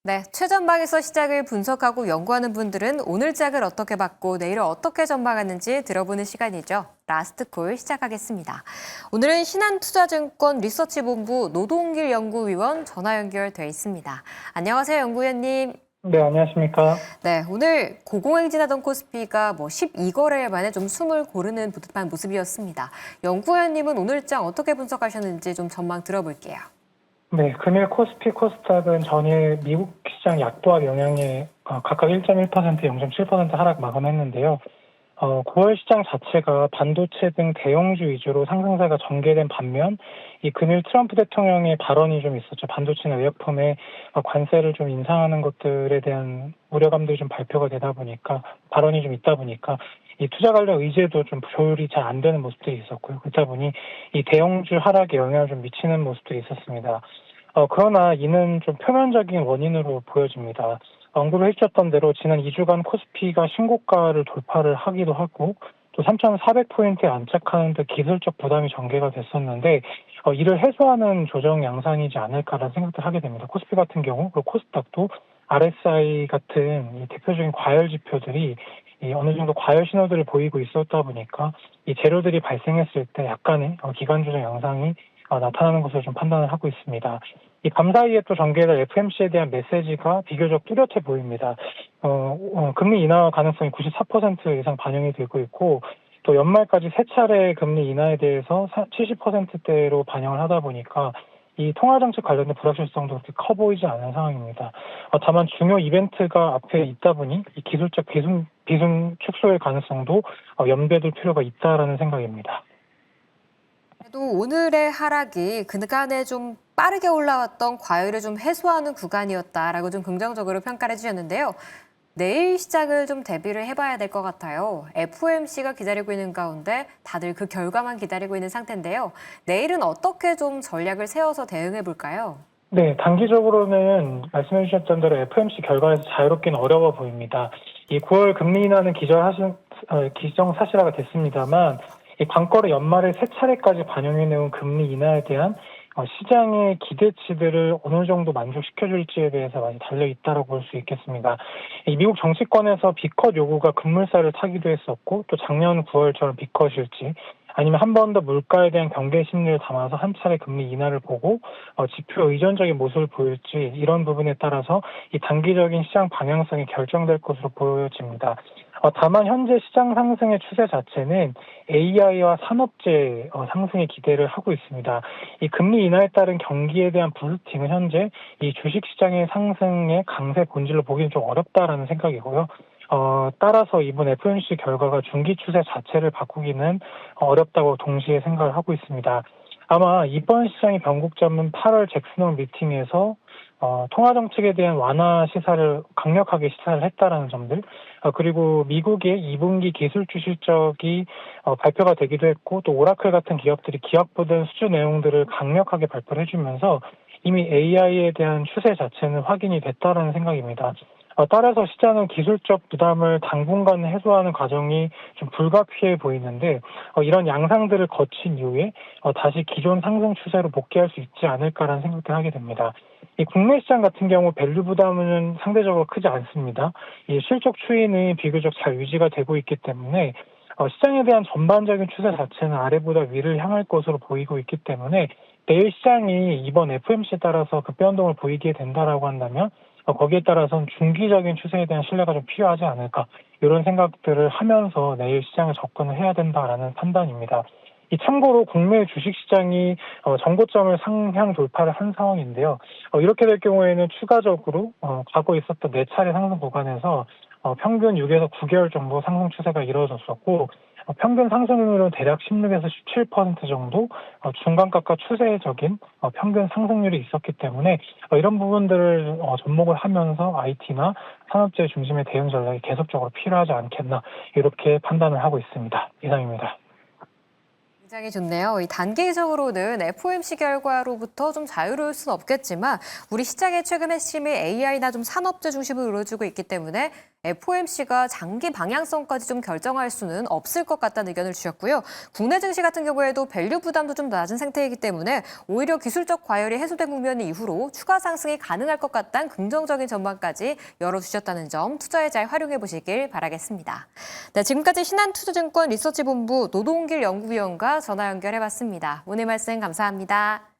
네, 최전방에서 시장을 분석하고 연구하는 분들은 오늘 장을 어떻게 봤고 내일을 어떻게 전망하는지 들어보는 시간이죠. 라스트 콜 시작하겠습니다. 오늘은 신한투자증권 리서치본부 노동길 연구위원 전화 연결돼 있습니다. 안녕하세요, 연구위원님. 네, 안녕하십니까. 네, 오늘 고공행진하던 코스피가 12거래일 만에 좀 숨을 고르는 듯한 모습이었습니다. 연구위원님은 오늘 장 어떻게 분석하셨는지 좀 전망 들어볼게요. 네, 금일 코스피 코스닥은 전일 미국 시장 약보합 영향에 각각 1.1%, 0.7% 하락 마감했는데요. 9월 시장 자체가 반도체 등 대형주 위주로 상승세가 전개된 반면 이 금일 트럼프 대통령의 발언이 좀 있었죠. 반도체나 의약품에 관세를 좀 인상하는 것들에 대한 우려감들이 좀 발표가 되다 보니까 발언이 좀 있다 보니까 이 투자 관련 의제도 좀 조율이 잘 안 되는 모습들이 있었고요. 그렇다 보니 이 대형주 하락에 영향을 좀 미치는 모습들이 있었습니다. 그러나 이는 좀 표면적인 원인으로 보여집니다. 언급을 해주셨던 대로 지난 2주간 코스피가 신고가를 돌파를 하기도 하고 또 3,400포인트에 안착하는 데 기술적 부담이 전개가 됐었는데 이를 해소하는 조정 양상이지 않을까라는 생각을 하게 됩니다. 코스피 같은 경우 그리고 코스닥도 RSI 같은 이 대표적인 과열 지표들이 어느 정도 과열 신호들을 보이고 있었다 보니까 이 재료들이 발생했을 때 약간의 기간 조정 양상이 나타나는 것으로 좀 판단을 하고 있습니다. 이 밤 사이에 또 전개될 FMC에 대한 메시지가 비교적 뚜렷해 보입니다. 금리 인하 가능성이 94% 이상 반영이 되고 있고 또 연말까지 세 차례 금리 인하에 대해서 70%대로 반영을 하다 보니까 이 통화정책 관련된 불확실성도 그렇게 커 보이지 않은 상황입니다. 다만 중요 이벤트가 앞에 있다 보니 이 기술적 비중 축소의 가능성도 염두에 둘 필요가 있다라는 생각입니다. 또 오늘의 하락이 그간에 좀 빠르게 올라왔던 과열을 좀 해소하는 구간이었다라고 좀 긍정적으로 평가를 해주셨는데요. 내일 시장을 좀 대비를 해봐야 될 것 같아요. FOMC가 기다리고 있는 가운데 다들 그 결과만 기다리고 있는 상태인데요. 내일은 어떻게 좀 전략을 세워서 대응해 볼까요? 네, 단기적으로는 말씀해 주셨던 대로 FOMC 결과에서 자유롭기는 어려워 보입니다. 이 9월 금리 인하는 기정사실화가 됐습니다만 이 관건의 연말에 세 차례까지 반영해 내온 금리 인하에 대한 시장의 기대치들을 어느 정도 만족시켜줄지에 대해서 많이 달려 있다고 볼 수 있겠습니다. 이 미국 정치권에서 B컷 요구가 급물살을 타기도 했었고 또 작년 9월처럼 B컷일지 아니면 한 번 더 물가에 대한 경계 심리를 담아서 한 차례 금리 인하를 보고 지표 의존적인 모습을 보일지 이런 부분에 따라서 이 단기적인 시장 방향성이 결정될 것으로 보여집니다. 다만 현재 시장 상승의 추세 자체는 AI와 산업재 상승에 기대를 하고 있습니다. 이 금리 인하에 따른 경기에 대한 부스팅은 현재 이 주식시장의 상승의 강세 본질로 보기는 좀 어렵다라는 생각이고요. 따라서 이번 FOMC 결과가 중기 추세 자체를 바꾸기는 어렵다고 동시에 생각을 하고 있습니다. 아마 이번 시장의 변곡점은 8월 잭슨홀 미팅에서 통화 정책에 대한 완화 시사를 강력하게 시사를 했다라는 점들, 그리고 미국의 2분기 기술주 실적이 발표가 되기도 했고 또 오라클 같은 기업들이 기약보던 수주 내용들을 강력하게 발표를 해주면서 이미 AI에 대한 추세 자체는 확인이 됐다라는 생각입니다. 따라서 시장은 기술적 부담을 당분간 해소하는 과정이 좀 불가피해 보이는데 이런 양상들을 거친 이후에 다시 기존 상승 추세로 복귀할 수 있지 않을까라는 생각을 하게 됩니다. 이 국내 시장 같은 경우 밸류 부담은 상대적으로 크지 않습니다. 이 실적 추이는 비교적 잘 유지가 되고 있기 때문에 시장에 대한 전반적인 추세 자체는 아래보다 위를 향할 것으로 보이고 있기 때문에 내일 시장이 이번 FOMC에 따라서 급변동을 보이게 된다라고 한다면 거기에 따라서는 중기적인 추세에 대한 신뢰가 좀 필요하지 않을까 이런 생각들을 하면서 내일 시장에 접근을 해야 된다라는 판단입니다. 이 참고로 국내 주식시장이 정고점을 상향 돌파를 한 상황인데요. 이렇게 될 경우에는 추가적으로 과거 있었던 4차례 상승 구간에서 평균 6에서 9개월 정도 상승 추세가 이루어졌었고 평균 상승률은 대략 16에서 17% 정도 중간값과 추세적인 평균 상승률이 있었기 때문에 이런 부분들을 접목을 하면서 IT나 산업재 중심의 대응 전략이 계속적으로 필요하지 않겠나 이렇게 판단을 하고 있습니다. 이상입니다. 굉장히 좋네요. 이 단기적으로는 FOMC 결과로부터 좀 자유로울 수는 없겠지만 우리 시장의 최근 핵심이 AI나 좀 산업재 중심으로 이루어지고 있기 때문에 FOMC가 장기 방향성까지 좀 결정할 수는 없을 것 같다는 의견을 주셨고요. 국내 증시 같은 경우에도 밸류 부담도 좀 낮은 상태이기 때문에 오히려 기술적 과열이 해소된 국면 이후로 추가 상승이 가능할 것 같다는 긍정적인 전망까지 열어주셨다는 점 투자에 잘 활용해 보시길 바라겠습니다. 네, 지금까지 신한투자증권 리서치본부 노동길 연구위원과 전화 연결해봤습니다. 오늘 말씀 감사합니다.